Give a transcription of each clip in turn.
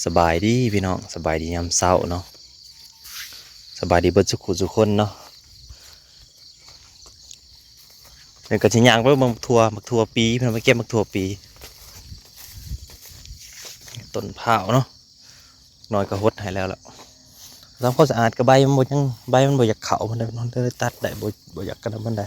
สบายดีพี่น้องสบายดียามเช้าเนาะสบายดีเบิดสุขุสุขคนเนาะเดี๋ยวก็สิย่างไปมักทัวปีพี่น้องไปเก็บมักทัวปีต้นพร้าวเนาะน้อยก็หดให้แล้วล่ะทำความสะอาดกับใบมันบ่ยังใบมันบ่อยากเข่ามันได้นอนเลยตัดได้บ่อยากกระทำมันได้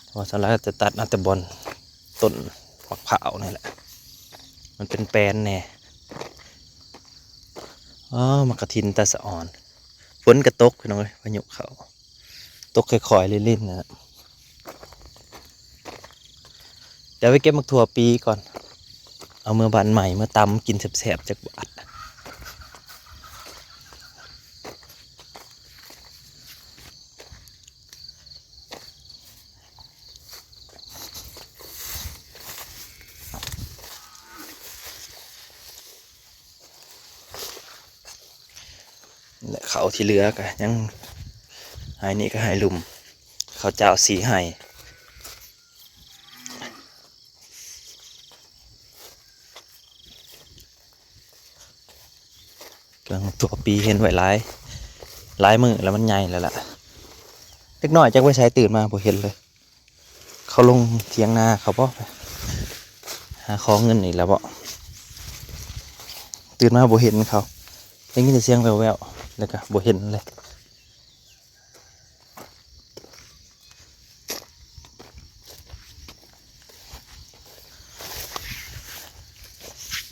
เพราะว่าสำหรับจะตัดอัตบอลต้นมะพร้าวนี่แหละมันเป็นแปลนแน่อ๋อมะกระทินตาสะอ่อนฝนกระตกพี่น้องเอ้ยพายุเข้าตกค่อยๆลิ่นๆนะเดี๋ยวไปเก็บมักถั่วปีก่อนเอาเมื่อบานใหม่เมื่อตำกินแสบๆจากบาดและเขาที่เหลือก็ยังหายนี่ก็หายลุ่มเขาเจ้าสีหายกลางตัวปีเห็นไว้หลายมือแล้วมันใหญ่แล้วล่ะเล็กน้อยจักไว้ใช้ตื่นมาผมเห็นเลยเขาลงเทียงนาเขาบอกหาของเงินอีกแล้วบ่ตื่นมาบ่เห็นเขาได้ยินแต่เสียงแววๆแล้วก็บ่เห็นเลย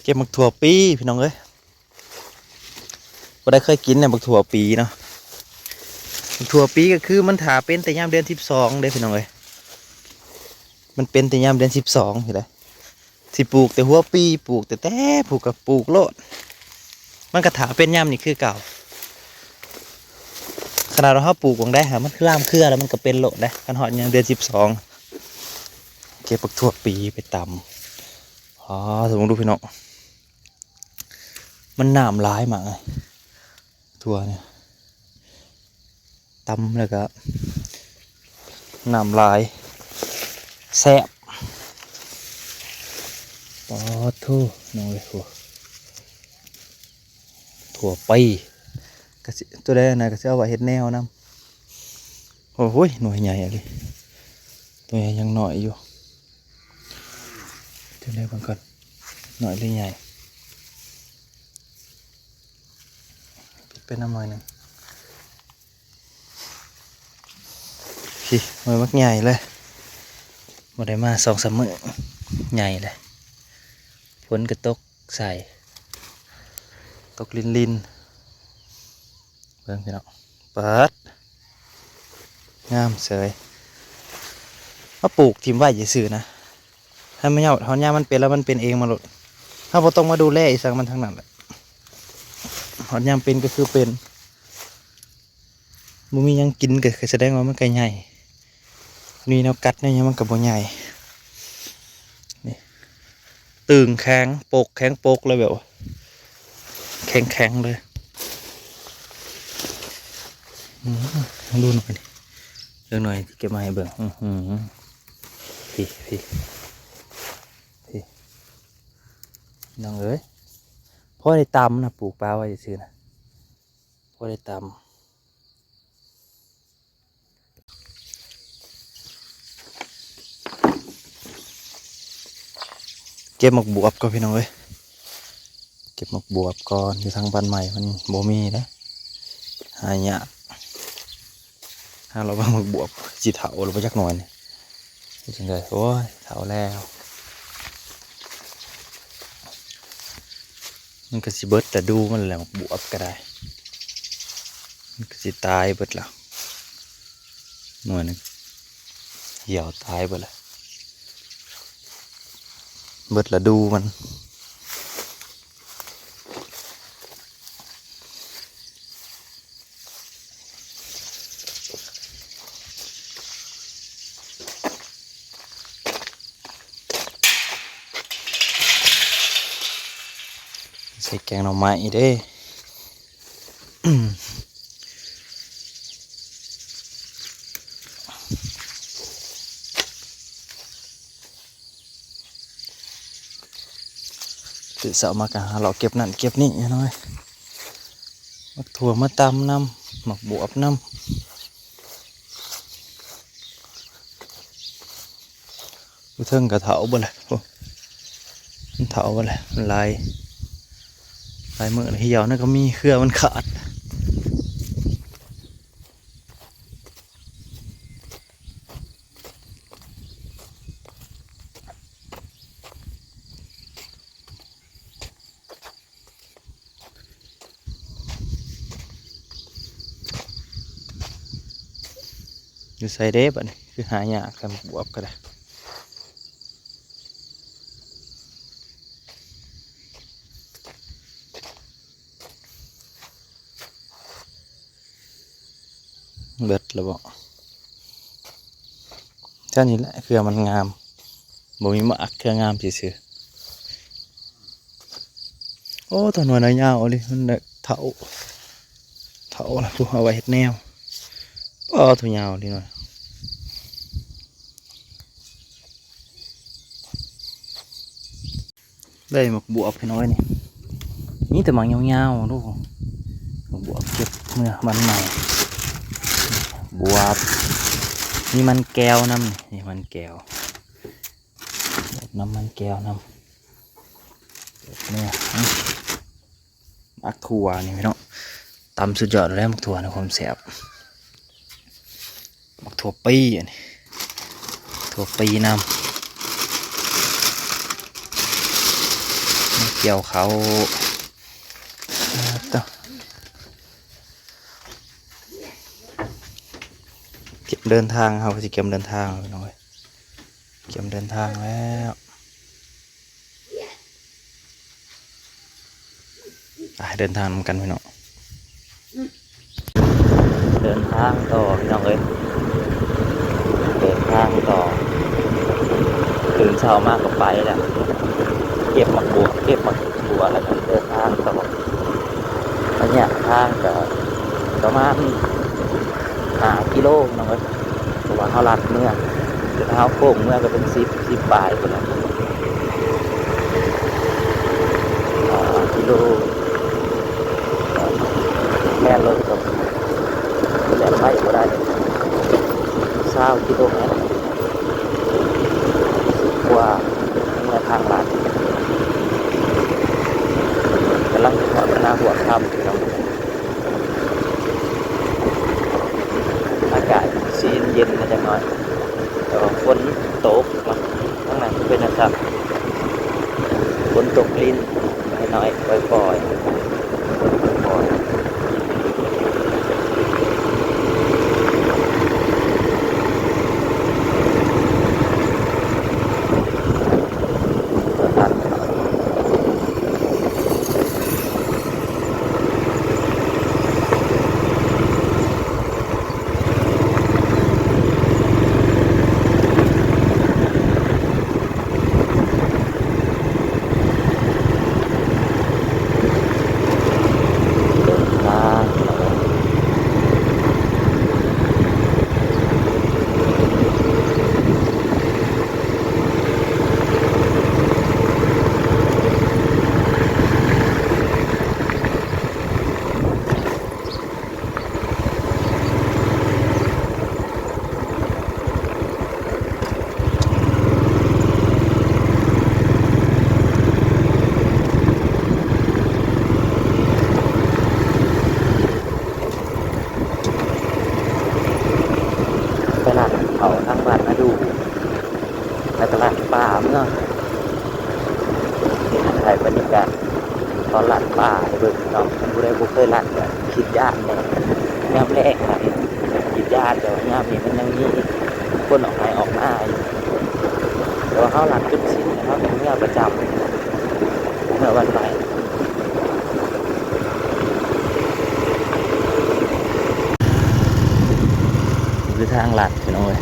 เก็บมักถั่วปีพี่น้องเอ้ยบ่ได้เคยกินเนี่ยมักถั่วปีเนาะมักถั่วปีก็คือมันถาเป็นแต่ยามเดือน12เด้พี่น้องเอ้ยมันเป็นแต่ยามเดือน12เห็นไหมสิปลูกแต่หัวปีปลูกแต่ปลูกกับปลูกโลดมันกระถาเป็นยามนี่คือเก่าขนาดเราปลูกของได้หามันคือล่ามเครือแล้วมันก็เป็นโลดได้กันหอดยามเดือน12เก็บปักถั่วปีไปตำอ๋อสมมติดูพี่น้องมันน้ำร้ายมากเลยถั่วเนี่ยตำแล้วก็น้ำลายแซ่บอ๋อทู่น้องเลยถั่วปีกระสิตัวใดนะกระสิเอาไว้เห็ดแนวน้ำโอ้โหหน่วยใหญ่เลยตัวใหญ่ยังหน่อยอยู่เดี๋ยวได้บางก่อนหน่อยเลยใหญ่ปิดเป็นน้ำหน่อยหนึ่งพี่มือมักใหญ่เลยมาได้มา2-3 มื้อใหญ่เลยฝนก็ตกใส่ตกลินเบิ่งพี่น้องเปิดงามเสยมาปลูกทิมไว้อย่าซื้อนะถ้าไม่เอาเขาเนี่ยมันเป็นแล้วมันเป็นเองมาหลดถ้าพอต้องมาดูแลอีสังมันทั้งนั้นแหละเขาเนี่ยเป็นก็คือเป็นมันมียังกินก็แสดงว่ามันไก่ใหญ่นี่แนวกัดเนี่ยมันกับบ่ใหญ่นี่ตึงแข็งโปกเลยแบบแข็งเลยดูหน่อยเรื่องหน่อยเก็บมาให้เบิ่งพี่น้องเอ้ยพ่อได้ตำนะปลูกปลาไว้ซื้อนะพ่อได้ตำเก็บหมกบวบก็พี่น้องเอ้ยเก็บหมกบวบก่อนอยู่ทางบ้านใหม่มันบ่มีนะหายากหาเราบ้างหมกบวบจีเถาหรือว่าจักหน่อยเนี่ยจังเลยโอ้ยเถาแล้วมันก็สิเบิดแต่ดูมันแหละหมกบวบก็ได้มันก็สิตายเบิดแล้วหน่วยนึงเหี่ยวตายเบิดแล้วเบิดละดูมันใส่แกงหน่อไม้เด้ เสามากันเราเก็บนั่นเก็บนี่น้อยมักถั่วมาตำน้ำหมักบวบน้ำผู้เทิงกระเถาบ่เลยมันเถาบ่เลยมันลายมือเหี่ยวนั่นก็มีเครือมันขาดอยู่ใส่เด้บอันนี้คือหายากกันบวบก็ได้เบิดแล้วบ่เท่านี้แหละเครือมันงามบ่มีหมากเครืองามซื่อๆโอ้ตัวหน่วยน้อยยาวเลยมันเถาละพวกเอาไว้เฮ็ดแนวตัวยาวดีหน่อยได้หมกบวบให้น้อยนี่แต่หมากยาวๆลูกหมกบวบเก็บเมื่อวันใหม่บวบนี่มันแก้วน้ำนี่มันแก้วน้ำมันแก้วน้ำเนี่ยมักถั่วนี่พี่น้องตำสุดยอดแล้วมักถั่วในความแซ่บมักถั่วปีอันนี้ถั่วปีน้ำเกี่ยวเขาเก็บเดินทางเขาจะเก็บเดินทางพี่น้องเก็บเดินทางแล้วเดินทางกันพี่น้องเดินทางต่อพี่น้องเอ้ยเดินทางต่อตื่นเช้ามากก็ไปแล้วเก็บหมักบัวแล้วก็เดินทางต่อระยะทางก็ประมาณ5 กิโลน้องเอ้ยเพราะว่าเขาลัดเมื่อเท้าโค้งเมื่อก็เป็น10 ปลายคนละ5 กิโลแม่รถกับแล่นไปก็ได้20 กิโลเมตรกว่าเมื่อทางลัดกำลังจะถอดหน้าหัวค่ำน้องอากาศสีเย็นนะจังหน่อยแต่ว่าฝนตกข้างในเป็นนะครับฝนตกลิ้นให้น้อยปล่อยไปหลัดเขาทางบ้านมาดูในตลาดป่าเมื่อถ่ายบรรยากาศตอนหลัดป่าเบิ่งน้องผู้ใดบ่เคยหลัดก็คิดยากเลยยามแรกนะคิดยากแต่ว่ายามนี้มันยังมีคนออกมาอยู่แต่ว่าเขาหลัดจุดสิ้นนะครับเป็นเมื่อประจำเมื่อวันไปคือทางลัดพี่น้องเอ้ย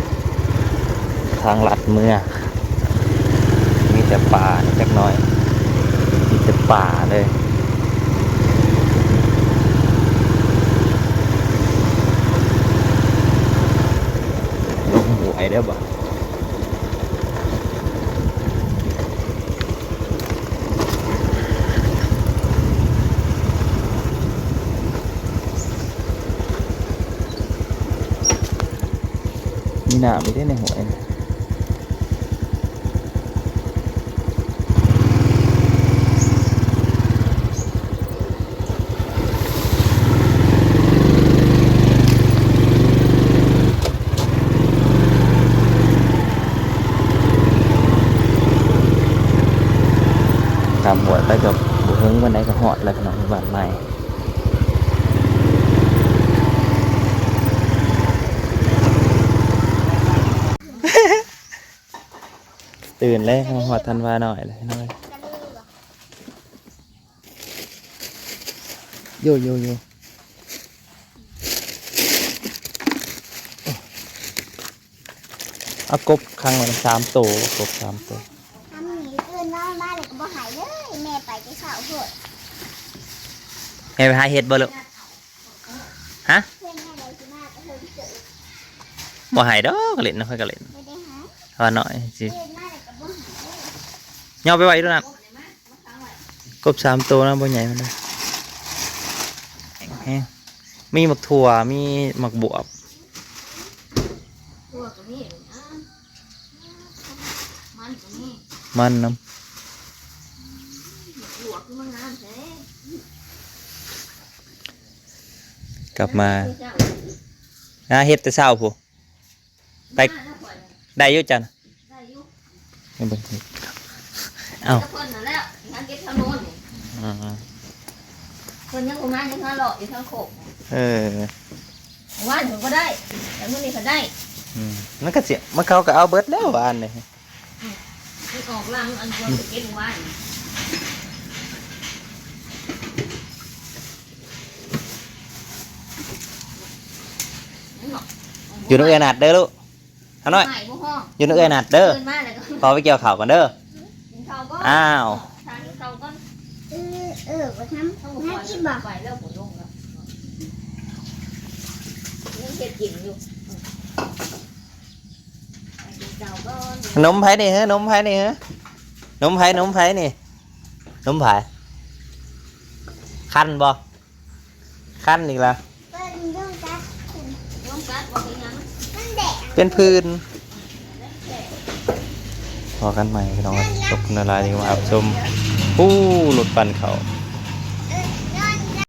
ทางลัดเมื่อมีแต่ป่าจักหน่อยมีแต่ป่าเลยลงหวยได้บ่ หนามไม่ได้ในหัวนี่ทำหัวไปกับบุเฮงวันไหนก็หอดแล้วพี่น้องบ้านใหม่ตื่นเลยมาหอดทันวาหน่อยเลยน้อยโยโยโยเอากบครั้งละ3 ตัวกบ3 ตัวทำหนีตื่นนอนบ้านเลยก็บ่หายเลยแม่ไปจะเช้าโพด แม่ไปหาเห็ดบ่ลูกฮะ เพื่อนแม่เลยสิมาก็เพิ่งเจอ บ่หายดอกเล่นนะค่อยก็เล่น ไม่ได้หาย ว่าหน่อยสิ ตื่นมาเลยก็บ่หายเลย ย่อไปไว้ด้วยนะกบ3 ตัวนะบ่ใหญ่มันนะแห้งๆมีหมักถั่วมีหมักบวบ ตัวก็มีมันก็มี มันน้ หัวคือมันงามแท้ ำกลับมาหาเห็ดแต่เช้าผู้ไปได้อยุ่จัน ได้อยู่ ไม่เบิ่งเห็ดเอ้า เพิ่นนั่นแหละทางเก็บทางโน้นนี่ อืม เพิ่นยังบ่มายังหาเลาะอยู่ทางโคก เออ ว่านเพิ่นก็ได้แต่มื้อนี้เพิ่นได้ มันก็เสียมันเขาก็เอาเบิดแล้วอันนี้ มันออกลังอันควรจะเก็บว่านนั่นเนาะ อยู่ในเอื้อนัดเด้อลูกเอาหน่อย ไม่บ่ฮ้อง อยู่ในเอื้อนัดเด้อ ตื่นมาแล้วก็ พอไปเกี่ยวข้าวกันเด้อ กินข้าวก็ อ้าว ทานข้าวก็ ก็ท ต้อง ำน่ากินบ่ ไปแล้วฝนลงแล้วยังเฮ็ดกินอยู่ไปกินข้าวก่อน นมไผนี่ฮะนมไผนี่ฮะนมไผนี่นมไผคันบ่คันอีกแล้ว เปิ้นยุ่งจักขึ้น น้องกัดว่าเป็นยัง มันแดง เป็นพื้นพอกันใหม่พี่น้องขอบคุณอะไรที่มารับชมผู้หลุดปันเขา